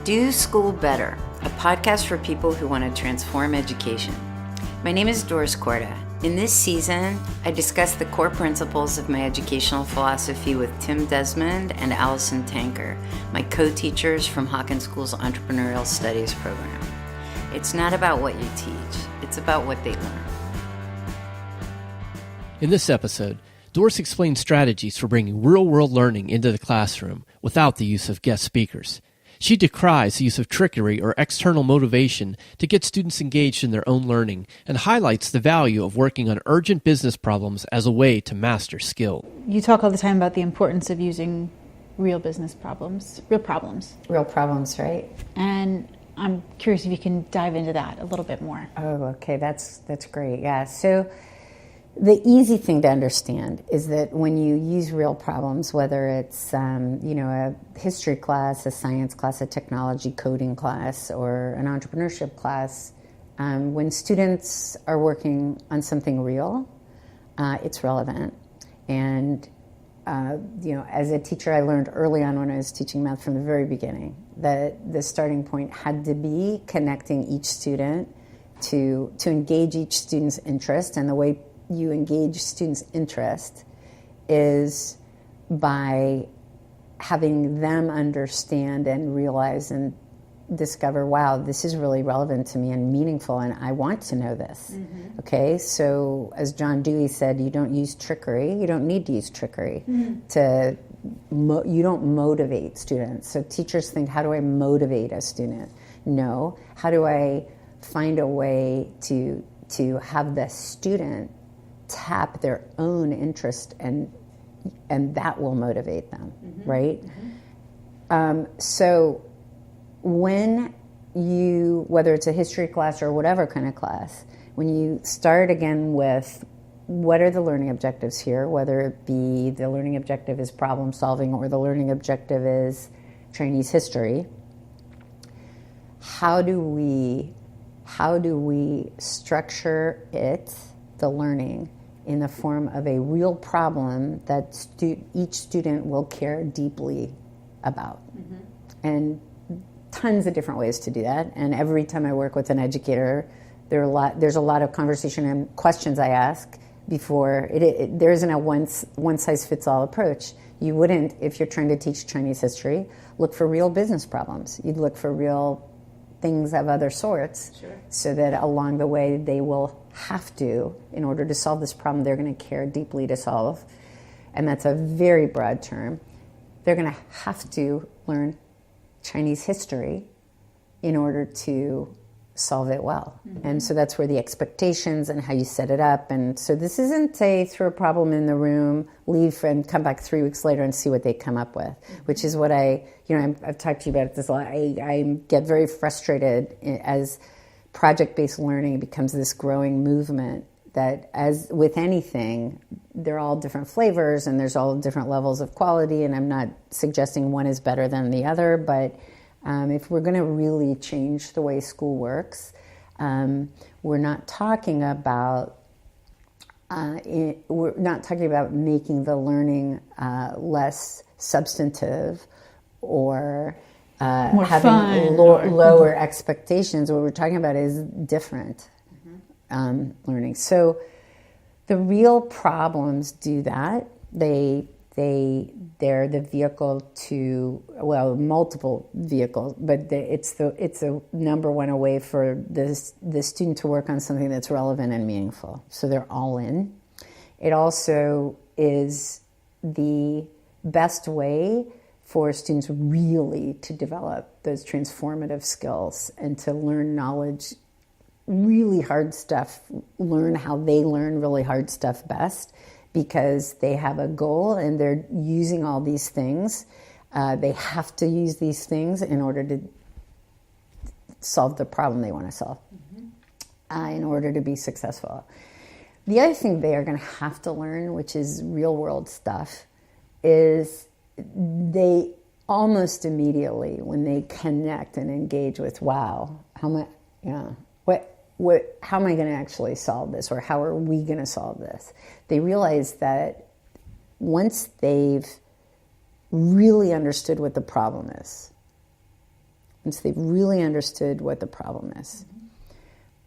Do School Better, a podcast for people who want to transform education. My name is Doris. In this season, I discuss the core principles of my educational philosophy with Tim Desmond and Allison Tanker, my co-teachers from Hawken School's Entrepreneurial Studies program. It's not about what you teach, it's about what they learn. In this episode, Doris explains strategies for bringing real-world learning into the classroom without the use of guest speakers. She decries the use of trickery or external motivation to get students engaged in their own learning and highlights the value of working on urgent business problems as a way to master skill. You talk all the time about the importance of using real business problems, real problems. Real problems, right? And I'm curious if you can dive into that a little bit more. Oh, okay, that's great, yeah. So the easy thing to understand is that when you use real problems, whether it's a history class, a science class, a technology coding class, or an entrepreneurship class, when students are working on something real, it's relevant. And as a teacher, I learned early on when I was teaching math from the very beginning that the starting point had to be connecting each student to engage each student's interest, and the way you engage students' interest is by having them understand and realize and discover, wow, this is really relevant to me and meaningful, and I want to know this. Mm-hmm. Okay, so as John Dewey said, you don't use trickery. You don't need to use trickery to. You don't motivate students. So teachers think, how do I motivate a student? No, how do I find a way to have the student tap their own interest, and that will motivate them, right? So when you, whether it's a history class or whatever kind of class, when you start again with what are the learning objectives here, whether it be the learning objective is problem solving or the learning objective is Chinese history, how do we structure the learning in the form of a real problem that each student will care deeply about? And tons of different ways to do that. And every time I work with an educator, there's a lot of conversation and questions I ask before. There isn't a one-size-fits-all approach. You wouldn't, if you're trying to teach Chinese history, look for real business problems. You'd look for real things of other sorts, sure, so that along the way they will have to, in order to solve this problem they're going to care deeply to solve, and that's a very broad term, they're going to have to learn Chinese history in order to solve it well. And so that's where the expectations and how you set it up. And so this isn't a throw a problem in the room, leave and come back 3 weeks later and see what they come up with, which is what I've talked to you about this a lot. I get very frustrated as project-based learning becomes this growing movement that, as with anything, they're all different flavors and there's all different levels of quality, and I'm not suggesting one is better than the other, but if we're going to really change the way school works, we're not talking about making the learning less substantive or having lower expectations. What we're talking about is different learning. So the real problems do that. They're the vehicle to, multiple vehicles, but it's a number one way for the student to work on something that's relevant and meaningful. So they're all in. It also is the best way for students really to develop those transformative skills and to learn knowledge, really hard stuff, learn how they learn really hard stuff best, because they have a goal and they're using all these things. They have to use these things in order to solve the problem they want to solve, in order to be successful. The other thing they are going to have to learn, which is real world stuff, is they almost immediately, when they connect and engage with, wow, how am I going to actually solve this, or how are we going to solve this? They realize that once they've really understood what the problem is, And so they've really understood what the problem is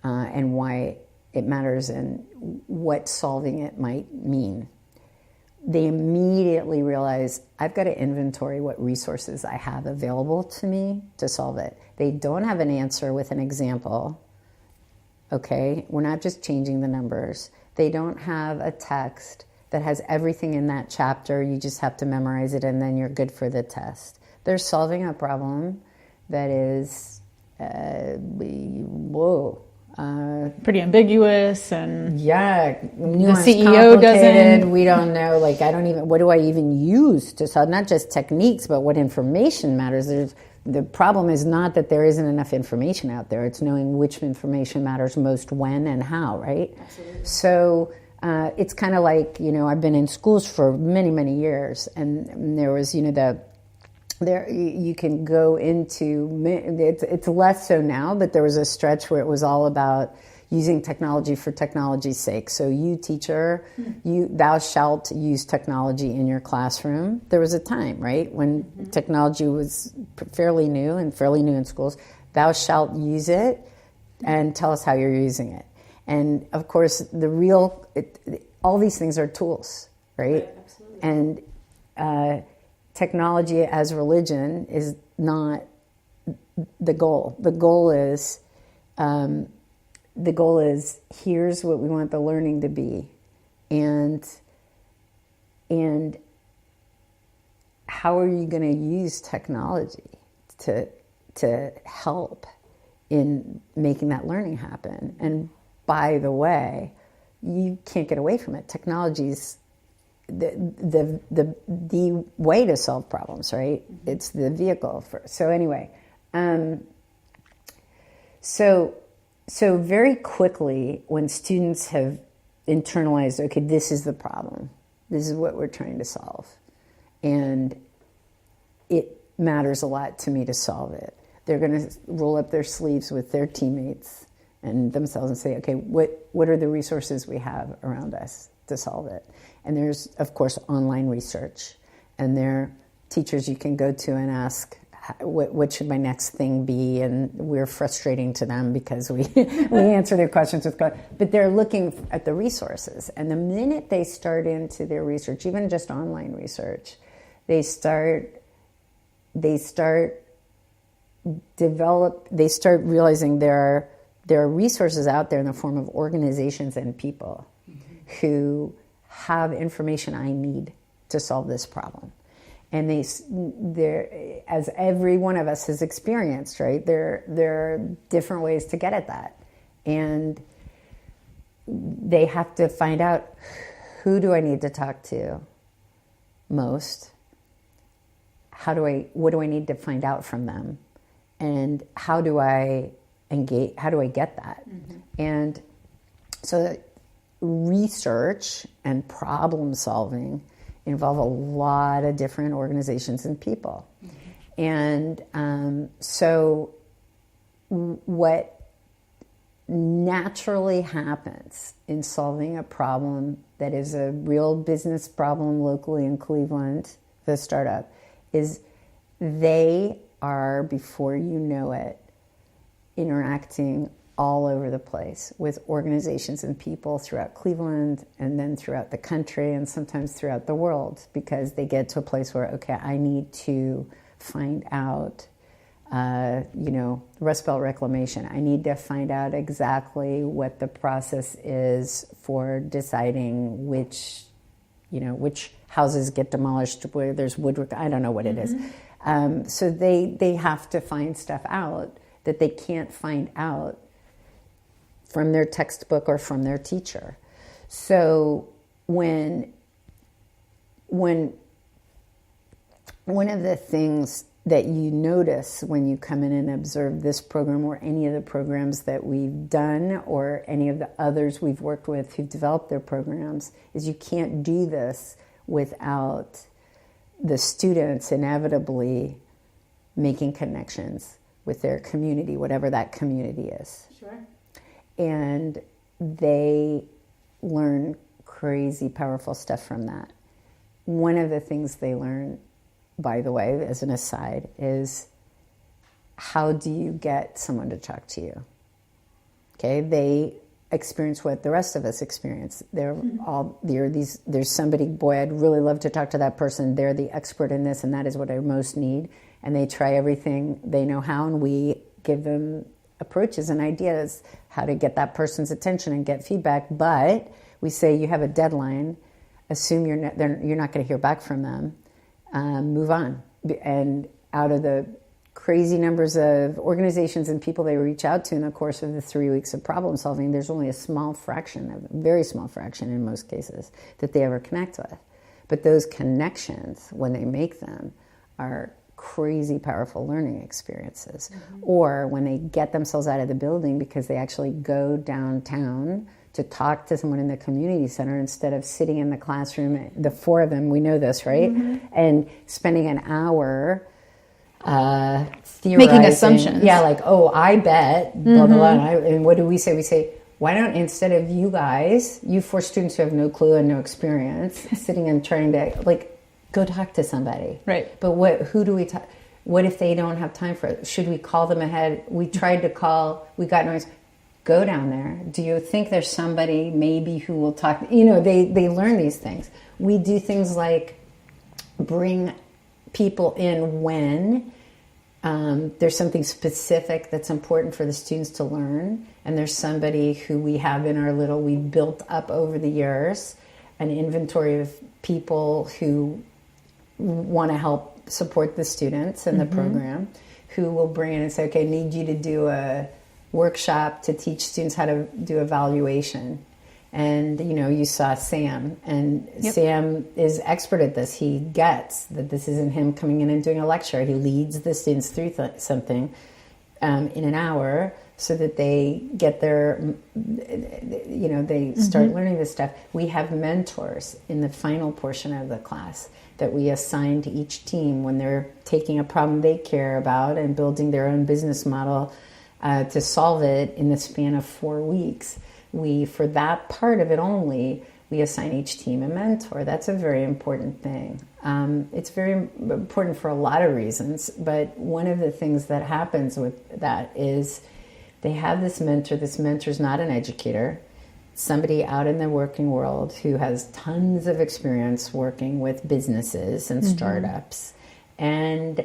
and why it matters and what solving it might mean. They immediately realize, I've got to inventory what resources I have available to me to solve it. They don't have an answer with an example. Okay, we're not just changing the numbers. They don't have a text that has everything in that chapter. You just have to memorize it and then you're good for the test. They're solving a problem that is, pretty ambiguous, and yeah, the CEO doesn't. We don't know. Like, what do I even use to solve? Not just techniques, but what information matters. The problem is not that there isn't enough information out there. It's knowing which information matters most, when, and how. Right. Absolutely. So it's kind of like, I've been in schools for many, many years, and there was, there you can go into, it's less so now, but there was a stretch where it was all about using technology for technology's sake. So you, teacher, thou shalt use technology in your classroom. There was a time, right, when technology was fairly new in schools. Thou shalt use it and tell us how you're using it. And of course, all these things are tools, right? Absolutely. And technology as religion is not the goal. The goal is here's what we want the learning to be, and how are you going to use technology to help in making that learning happen? And by the way, you can't get away from it. Technology's the way to solve problems, right? It's the vehicle so anyway, so very quickly, when students have internalized, okay, this is the problem, this is what we're trying to solve, and it matters a lot to me to solve it, they're going to roll up their sleeves with their teammates and themselves and say, okay, what are the resources we have around us to solve it? And there's, of course, online research. And there are teachers you can go to and ask, what should my next thing be? And we're frustrating to them because we answer their questions with questions. But they're looking at the resources. And the minute they start into their research, even just online research, they start realizing there are resources out there in the form of organizations and people who have information I need to solve this problem. And they're, as every one of us has experienced, right, there are different ways to get at that. And they have to find out, who do I need to talk to most? What do I need to find out from them? And how do I engage? How do I get that? And so research and problem solving involve a lot of different organizations and people. And so what naturally happens in solving a problem that is a real business problem locally in Cleveland, the startup, is they are, before you know it, interacting all over the place with organizations and people throughout Cleveland and then throughout the country and sometimes throughout the world, because they get to a place where, okay, I need to find out, Rust Belt reclamation. I need to find out exactly what the process is for deciding which houses get demolished, where there's woodwork. I don't know what it is. So they have to find stuff out that they can't find out from their textbook or from their teacher. So when one of the things that you notice when you come in and observe this program or any of the programs that we've done or any of the others we've worked with who've developed their programs is you can't do this without the students inevitably making connections with their community, whatever that community is. Sure. And they learn crazy powerful stuff from that. One of the things they learn, by the way, as an aside, is how do you get someone to talk to you? Okay, they experience what the rest of us experience. There's somebody, boy, I'd really love to talk to that person. They're the expert in this, and that is what I most need. And they try everything they know how, and we give them approaches and ideas how to get that person's attention and get feedback. But we say you have a deadline. Assume you're not going to hear back from them. Move on. And out of the crazy numbers of organizations and people they reach out to in the course of the 3 weeks of problem solving, there's only a very small fraction in most cases, that they ever connect with. But those connections, when they make them, are crazy powerful learning experiences. Or when they get themselves out of the building because they actually go downtown to talk to someone in the community center instead of sitting in the classroom, the four of them, we know this, right? And spending an hour theorizing. Making assumptions. Yeah, like, oh, I bet, blah, blah, blah. And what do we say? We say, why don't, instead of you guys, you four students who have no clue and no experience, sitting and trying to, like, go talk to somebody. Right. But who do we talk? What if they don't have time for it? Should we call them ahead? We tried to call, we got noise. Go down there. Do you think there's somebody maybe who will talk? You know, they learn these things. We do things like bring people in when there's something specific that's important for the students to learn, and there's somebody who we have in our we built up over the years, an inventory of people who want to help support the students in the program, who will bring in and say, okay, I need you to do a workshop to teach students how to do evaluation. And, you know, you saw Sam, and Sam is expert at this. He gets that this isn't him coming in and doing a lecture. He leads the students through something in an hour so that they get their, you know, they start learning this stuff. We have mentors in the final portion of the class that we assign to each team when they're taking a problem they care about and building their own business model to solve it in the span of 4 weeks. For that part of it only, we assign each team a mentor. That's a very important thing. It's very important for a lot of reasons, but one of the things that happens with that is they have this mentor. This mentor's not an educator, somebody out in the working world who has tons of experience working with businesses and startups. And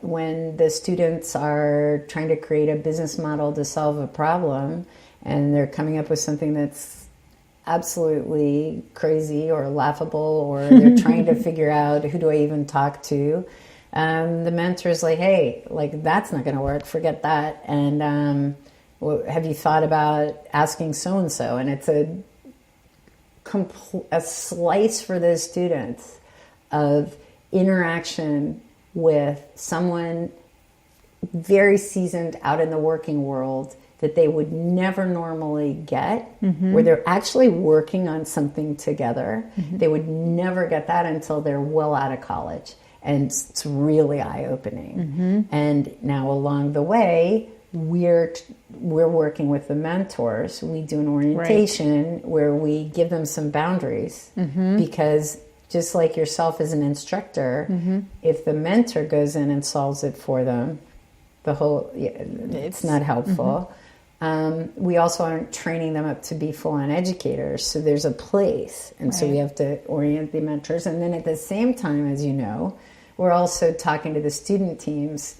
when the students are trying to create a business model to solve a problem and they're coming up with something that's absolutely crazy or laughable, or they're trying to figure out who do I even talk to, the mentor's like, hey, like, that's not going to work, forget that. And have you thought about asking so-and-so? And it's a slice for those students of interaction with someone very seasoned out in the working world that they would never normally get, where they're actually working on something together. They would never get that until they're well out of college. And it's really eye-opening. And now along the way, we're working with the mentors. We do an orientation where we give them some boundaries, because just like yourself as an instructor, if the mentor goes in and solves it for them, it's not helpful. We also aren't training them up to be full-on educators, so there's a place, and so we have to orient the mentors. And then at the same time, as you know, we're also talking to the student teams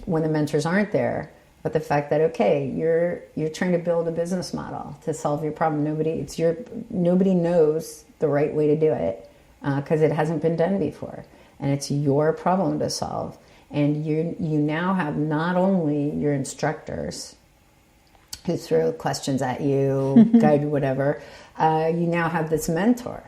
when the mentors aren't there, but the fact that, okay, you're trying to build a business model to solve your problem. Nobody knows the right way to do it because it hasn't been done before, and it's your problem to solve. And you now have not only your instructors who throw questions at you, guide you, whatever, you now have this mentor,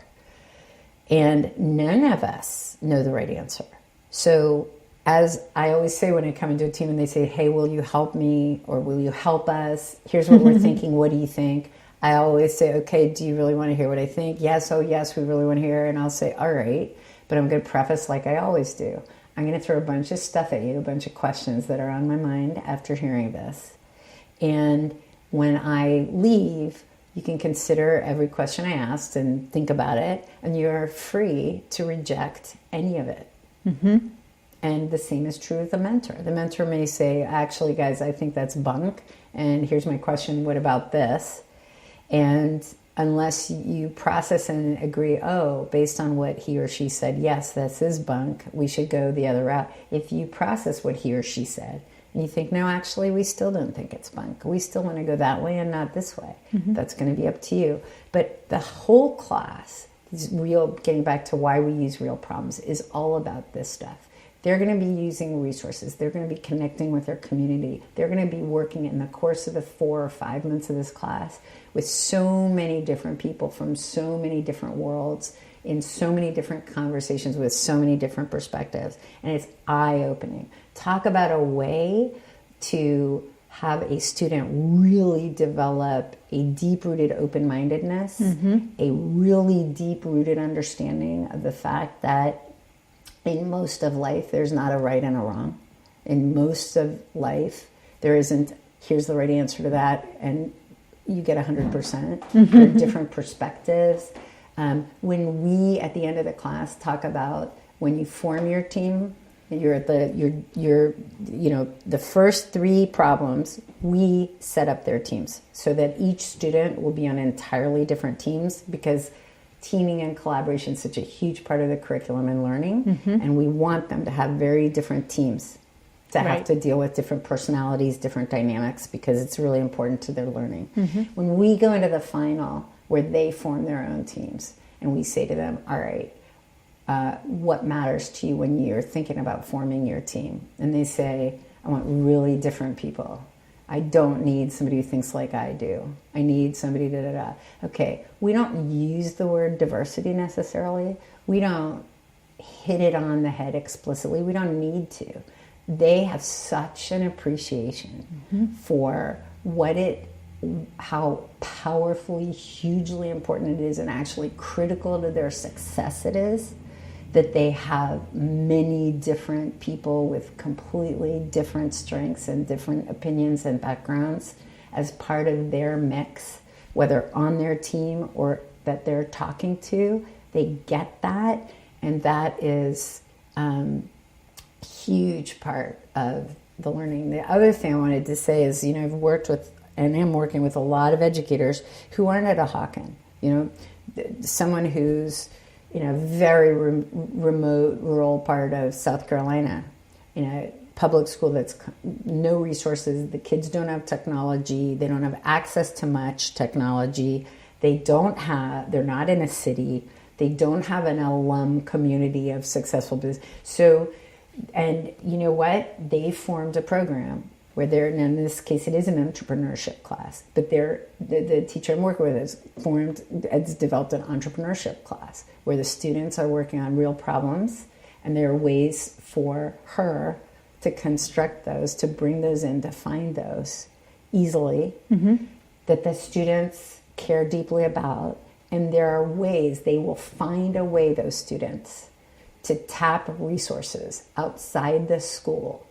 and none of us know the right answer. So as I always say when I come into a team and they say, hey, will you help me, or will you help us? Here's what we're thinking. What do you think? I always say, okay, do you really want to hear what I think? Yes, oh yes, we really want to hear. And I'll say, all right, but I'm going to preface like I always do. I'm going to throw a bunch of stuff at you, a bunch of questions that are on my mind after hearing this. And when I leave, you can consider every question I asked and think about it, and you're free to reject any of it. And the same is true with the mentor. The mentor may say, actually, guys, I think that's bunk. And here's my question, what about this? And unless you process and agree, oh, based on what he or she said, yes, this is bunk, we should go the other route. If you process what he or she said, and you think, no, actually, we still don't think it's bunk. We still want to go that way and not this way. That's going to be up to you. But the whole class, getting back to why we use real problems, is all about this stuff. They're going to be using resources. They're going to be connecting with their community. They're going to be working in the course of the 4 or 5 months of this class with so many different people from so many different worlds, in so many different conversations with so many different perspectives. And it's eye-opening. Talk about a way to have a student really develop a deep-rooted open-mindedness, a really deep-rooted understanding of the fact that in most of life, there's not a right and a wrong. In most of life, there isn't, here's the right answer to that, and you get 100%. There are different perspectives. When we, at the end of the class, talk about when you form your team, you're at the first 3 problems, we set up their teams so that each student will be on entirely different teams, because teaming and collaboration is such a huge part of the curriculum and learning, and we want them to have very different teams to have to deal with different personalities, different dynamics, because it's really important to their learning. When we go into the final, where they form their own teams, and we say to them, all right, what matters to you when you're thinking about forming your team? And they say, I want really different people. I don't need somebody who thinks like I do. I need somebody da-da-da. Okay, we don't use the word diversity necessarily. We don't hit it on the head explicitly. We don't need to. They have such an appreciation for how powerfully, hugely important it is, and actually critical to their success it is, that they have many different people with completely different strengths and different opinions and backgrounds as part of their mix, whether on their team or that they're talking to. They get that, and that is a huge part of the learning. The other thing I wanted to say is, I've worked with and am working with a lot of educators who aren't at a Hawken. Someone who's very remote, rural part of South Carolina, public school that's no resources. The kids don't have technology. They don't have access to much technology. They're not in a city. They don't have an alum community of successful business. So, and you know what? They formed a program where and in this case it is an entrepreneurship class, but the teacher I'm working with has developed an entrepreneurship class where the students are working on real problems, and there are ways for her to construct those, to bring those in, to find those easily, that the students care deeply about. And there are ways, they will find a way, those students, to tap resources outside the school,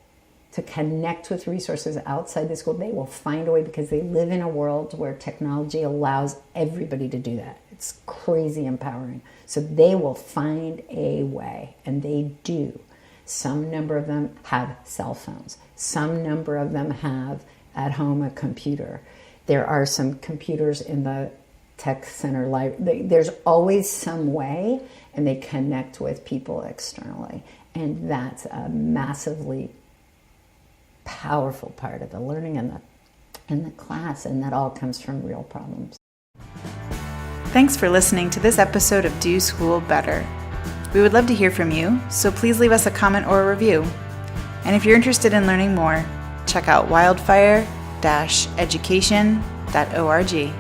to connect with resources outside the school. They will find a way, because they live in a world where technology allows everybody to do that. It's crazy empowering. So they will find a way, and they do. Some number of them have cell phones. Some number of them have at home a computer. There are some computers in the tech center library. There's always some way, and they connect with people externally. And that's a massively powerful part of the learning in the class, and that all comes from real problems. Thanks for listening to this episode of Do School Better. We would love to hear from you, so please leave us a comment or a review. And if you're interested in learning more, check out wildfire-education.org.